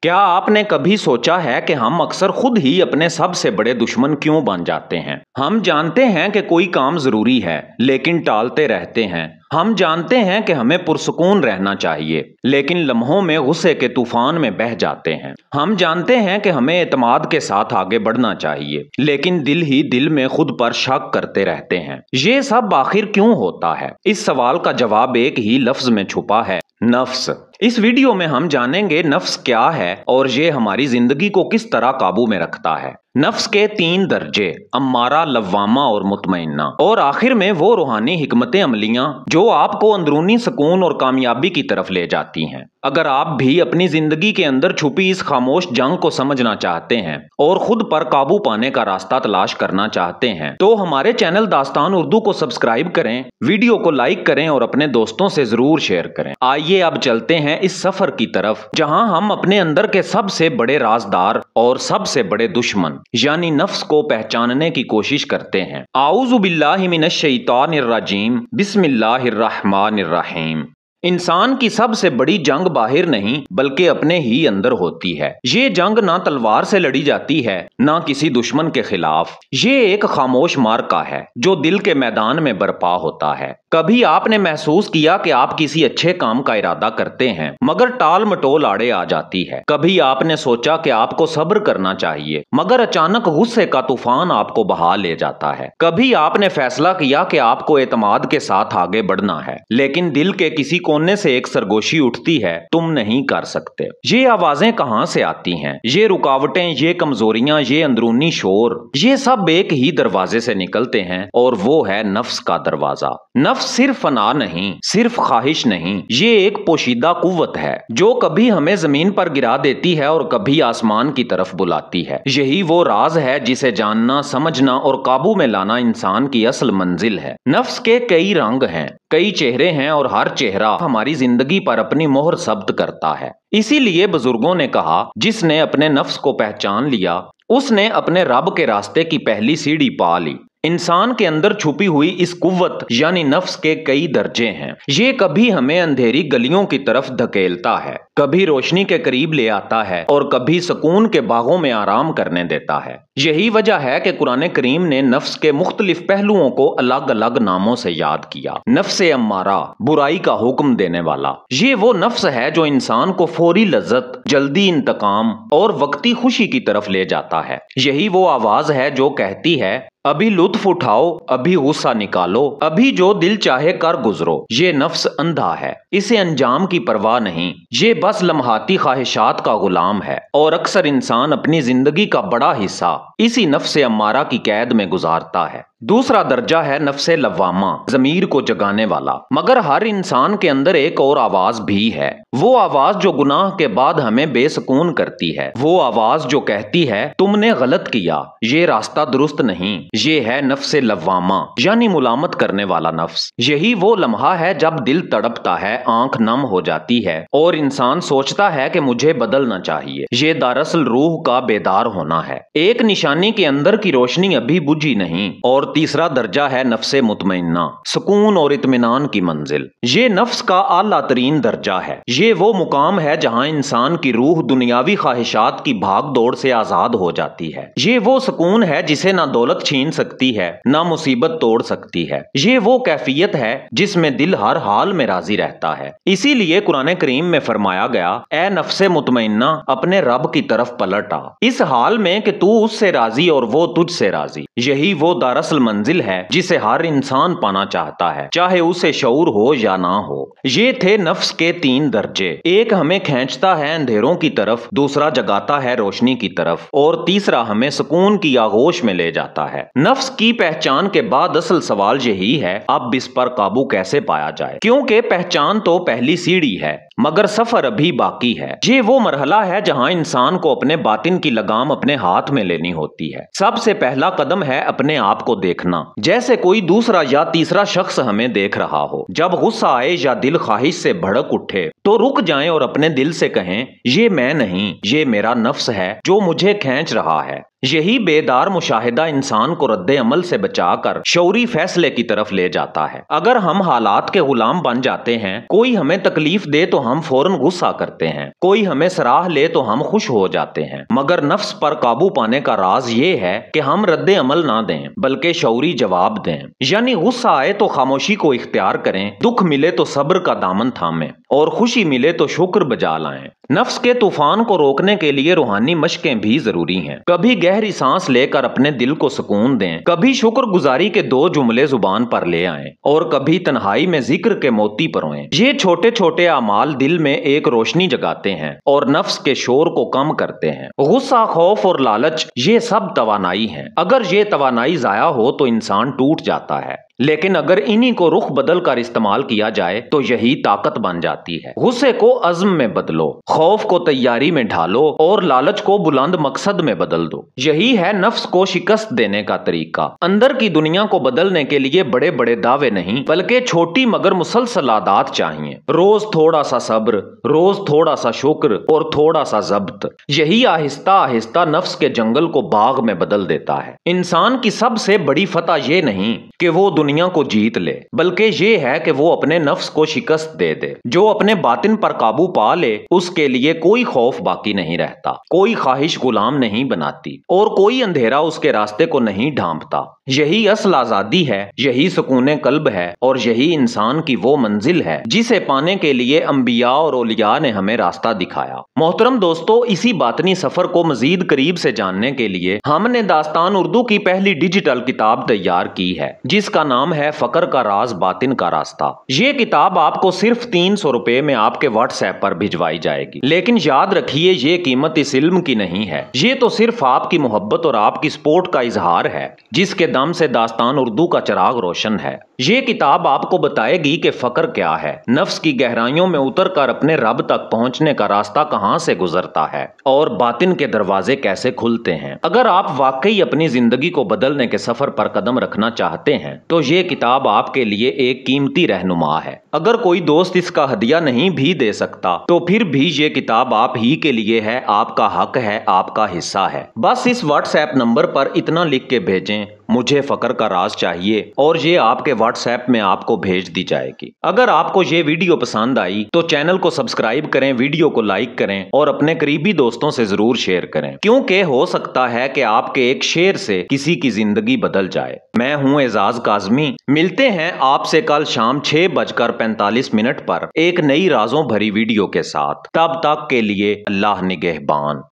क्या आपने कभी सोचा है कि हम अक्सर खुद ही अपने सबसे बड़े दुश्मन क्यों बन जाते हैं? हम जानते हैं कि कोई काम जरूरी है, लेकिन टालते रहते हैं। हम जानते हैं कि हमें पुरसुकून रहना चाहिए, लेकिन लम्हों में गुस्से के तूफान में बह जाते हैं। हम जानते हैं कि हमें एतमाद के साथ आगे बढ़ना चाहिए, लेकिन दिल ही दिल में खुद पर शक करते रहते हैं। ये सब आखिर क्यों होता है? इस सवाल का जवाब एक ही लफ्ज में छुपा है, नफ्स। इस वीडियो में हम जानेंगे नफ्स क्या है और ये हमारी जिंदगी को किस तरह काबू में रखता है। नफ्स के 3 दर्जे, अम्मारा, लव्वामा और मुतमइन्ना, और आखिर में वो रूहानी हिकमतें अमलियां जो आपको अंदरूनी सुकून और कामयाबी की तरफ ले जाती हैं। अगर आप भी अपनी जिंदगी के अंदर छुपी इस खामोश जंग को समझना चाहते हैं और खुद पर काबू पाने का रास्ता तलाश करना चाहते हैं, तो हमारे चैनल दास्तान उर्दू को सब्सक्राइब करें, वीडियो को लाइक करें और अपने दोस्तों से जरूर शेयर करें। आइए अब चलते हैं इस सफर की तरफ जहां हम अपने अंदर के सबसे बड़े राजदार और सबसे बड़े दुश्मन यानी नफ्स को पहचानने की कोशिश करते हैं। आऊज़ु बिल्लाहि मिनश शैतानिर रजीम, बिस्मिल्लाहिर्रहमानिर रहीम। इंसान की सबसे बड़ी जंग बाहर नहीं बल्कि अपने ही अंदर होती है। ये जंग ना तलवार से लड़ी जाती है, ना किसी दुश्मन के खिलाफ। ये एक खामोश मार्का है जो दिल के मैदान में बर्पा होता है। कभी आपने महसूस किया कि आप किसी अच्छे काम का इरादा करते हैं मगर टाल मटोल आड़े आ जाती है। कभी आपने सोचा कि आपको सब्र करना चाहिए मगर अचानक गुस्से का तूफान आपको बहा ले जाता है। कभी आपने फैसला किया कि आपको एतमाद के साथ आगे बढ़ना है, लेकिन दिल के किसी कोने से एक सरगोशी उठती है, तुम नहीं कर सकते। ये आवाजें कहां से आती हैं? ये रुकावटें, ये कमजोरियां, ये अंदरूनी शोर, ये सब एक ही दरवाजे से निकलते हैं और वो है नफ्स का दरवाजा। नफ्स सिर्फ फना नहीं, सिर्फ ख्वाहिश नहीं, ये एक पोशीदा कुव्वत है जो कभी हमें जमीन पर गिरा देती है और कभी आसमान की तरफ बुलाती है। यही वो राज है जिसे जानना, समझना और काबू में लाना इंसान की असल मंजिल है। नफ्स के कई रंग हैं, कई चेहरे हैं और हर चेहरा हमारी जिंदगी पर अपनी मोहर सब्त करता है। इसीलिए बुजुर्गों ने कहा, जिसने अपने नफ्स को पहचान लिया उसने अपने रब के रास्ते की पहली सीढ़ी पा ली। इंसान के अंदर छुपी हुई इस कुव्वत यानी नफ्स के कई दर्जे हैं। ये कभी हमें अंधेरी गलियों की तरफ धकेलता है, कभी रोशनी के करीब ले आता है और कभी सुकून के बागों में आराम करने देता है। यही वजह है कि कुरान करीम ने नफ्स के मुख्तलिफ पहलुओं को अलग अलग नामों से याद किया। नफ्से अम्मारा, बुराई का हुक्म देने वाला, ये वो नफ्स है जो इंसान को फौरी लज्जत, जल्दी इंतकाम और वक्ती खुशी की तरफ ले जाता है। यही वो आवाज है जो कहती है, अभी लुत्फ उठाओ, अभी गुस्सा निकालो, अभी जो दिल चाहे कर गुजरो। ये नफ्स अंधा है, इसे अंजाम की परवाह नहीं, ये बस लम्हाती ख्वाहिशात का गुलाम है और अक्सर इंसान अपनी जिंदगी का बड़ा हिस्सा इसी नफ्से अम्मारा की कैद में गुजारता है। दूसरा दर्जा है नफ्से लव्वामा, जमीर को जगाने वाला। मगर हर इंसान के अंदर एक और आवाज भी है, वो आवाज जो गुनाह के बाद हमें बेसुकून करती है। वो आवाज जो कहती है, तुमने गलत किया, ये रास्ता दुरुस्त नहीं। ये है नफ्से लव्वामा यानी मुलामत करने वाला नफ्स। यही वो लम्हा है जब दिल तड़पता है, आंख नम हो जाती है और इंसान सोचता है कि मुझे बदलना चाहिए। ये दरअसल रूह का बेदार होना है, एक निशानी के अंदर की रोशनी अभी बुझी नहीं। और तीसरा दर्जा है नफ्से मुतमइन्ना, सुकून और इत्मीनान की मंजिल। ये नफ्स का आला तरीन दर्जा है। ये वो मुकाम है जहां इंसान की रूह दुनियावी ख्वाहिशात की भाग दौड़ से आजाद हो जाती है। ये वो सुकून है जिसे ना दौलत छीन सकती है, ना मुसीबत तोड़ सकती है। ये वो कैफियत है जिसमें दिल हर हाल में राजी रहता है। इसीलिए कुरान करीम में फरमाया गया, ए नफ्से मुतमइन्ना, अपने रब की तरफ पलट आ, इस हाल में कि तू उससे राजी और वो तुझसे राजी। यही वो दरअसल मंजिल है जिसे हर इंसान पाना चाहता है, चाहे उसे शऊर हो या ना हो। ये थे नफ्स के 3 दर्जे। एक हमें खींचता है अंधेरों की तरफ, दूसरा जगाता है रोशनी की तरफ और तीसरा हमें सुकून की आगोश में ले जाता है। नफ्स की पहचान के बाद असल सवाल यही है, अब इस पर काबू कैसे पाया जाए? क्योंकि पहचान तो पहली सीढ़ी है मगर सफर अभी बाकी है। ये वो मरहला है जहां इंसान को अपने बातिन की लगाम अपने हाथ में लेनी होती है। सबसे पहला कदम है अपने आप को देखना, जैसे कोई दूसरा या तीसरा शख्स हमें देख रहा हो। जब गुस्सा आए या दिल ख्वाहिश से भड़क उठे तो रुक जाएं और अपने दिल से कहें, ये मैं नहीं, ये मेरा नफ्स है जो मुझे खींच रहा है। यही बेदार मुशाहिदा इंसान को रद्द अमल से बचाकर शऊरी फैसले की तरफ ले जाता है। अगर हम हालात के गुलाम बन जाते हैं, कोई हमें तकलीफ दे तो हम फौरन गुस्सा करते हैं, कोई हमें सराह ले तो हम खुश हो जाते हैं। मगर नफ्स पर काबू पाने का राज ये है कि हम रद्द अमल ना दें बल्कि शऊरी जवाब दें। यानी गुस्सा आए तो खामोशी को इख्तियार करें, दुख मिले तो सब्र का दामन थामें और खुशी मिले तो शुक्र बजा लाएं। नफ्स के तूफान को रोकने के लिए रूहानी मशकें भी जरूरी हैं। कभी गहरी सांस लेकर अपने दिल को सुकून दें, कभी शुक्रगुजारी के 2 जुमले जुबान पर ले आएं और कभी तन्हाई में जिक्र के मोती परोएं। ये छोटे छोटे अमाल दिल में एक रोशनी जगाते हैं और नफ्स के शोर को कम करते हैं। गुस्सा, खौफ और लालच ये सब तवानाई हैं। अगर ये तवानाई जाया हो तो इंसान टूट जाता है, लेकिन अगर इन्हीं को रुख बदल कर इस्तेमाल किया जाए तो यही ताकत बन जाती है। गुस्से को अज़्म में बदलो, खौफ को तैयारी में ढालो और लालच को बुलंद मकसद में बदल दो। यही है नफ्स को शिकस्त देने का तरीका। अंदर की दुनिया को बदलने के लिए बड़े बड़े दावे नहीं बल्कि छोटी मगर मुसलसल आदत चाहिए। रोज थोड़ा सा सब्र, रोज थोड़ा सा शुक्र और थोड़ा सा ज़ब्त। यही आहिस्ता आहिस्ता नफ्स के जंगल को बाग में बदल देता है। इंसान की सबसे बड़ी फतह ये नहीं कि वो दुनिया को जीत ले, बल्कि ये है कि वो अपने नफ्स को शिकस्त दे दे। जो अपने बातिन पर काबू पा ले उसके लिए कोई खौफ बाकी नहीं रहता, कोई ख्वाहिश गुलाम नहीं बनाती और कोई अंधेरा उसके रास्ते को नहीं ढांपता। यही असल आजादी है, यही सुकून कल्ब है और यही इंसान की वो मंजिल है जिसे पाने के लिए अंबिया और औलिया ने हमें रास्ता दिखाया। मोहतरम दोस्तों, इसी बातनी सफर को मजीद करीब से जानने के लिए हमने दास्तान उर्दू की पहली डिजिटल किताब तैयार की है जिसका नाम है फकर का राज बातिन का रास्ता। ये किताब आपको सिर्फ 300 रुपए में आपके व्हाट्सएप पर भिजवाई जाएगी। लेकिन याद रखिए, ये कीमत इस इल्म की नहीं है, ये तो सिर्फ आपकी मोहब्बत और आपकी सपोर्ट का इजहार है जिसके दम से दास्तान उर्दू का चिराग रोशन है। ये किताब आपको बताएगी कि फकर क्या है, नफ्स की गहराइयों में उतरकर अपने रब तक पहुंचने का रास्ता कहां से गुजरता है और बातिन के दरवाजे कैसे खुलते हैं। अगर आप वाकई अपनी जिंदगी को बदलने के सफर पर कदम रखना चाहते हैं तो ये किताब आपके लिए एक कीमती रहनुमा है। अगर कोई दोस्त इसका हदिया नहीं भी दे सकता तो फिर भी ये किताब आप ही के लिए है, आपका हक है, आपका हिस्सा है। बस इस व्हाट्सएप नंबर पर इतना लिख के भेजें, मुझे फकर का राज चाहिए, और ये आपके व्हाट्सएप में आपको भेज दी जाएगी। अगर आपको ये वीडियो पसंद आई तो चैनल को सब्सक्राइब करें, वीडियो को लाइक करें और अपने करीबी दोस्तों से जरूर शेयर करें, क्योंकि हो सकता है कि आपके एक शेयर से किसी की जिंदगी बदल जाए। मैं हूं एजाज काज़मी, मिलते हैं आपसे कल शाम 6:45 पर एक नई राजों भरी वीडियो के साथ। तब तक के लिए अल्लाह निगहबान।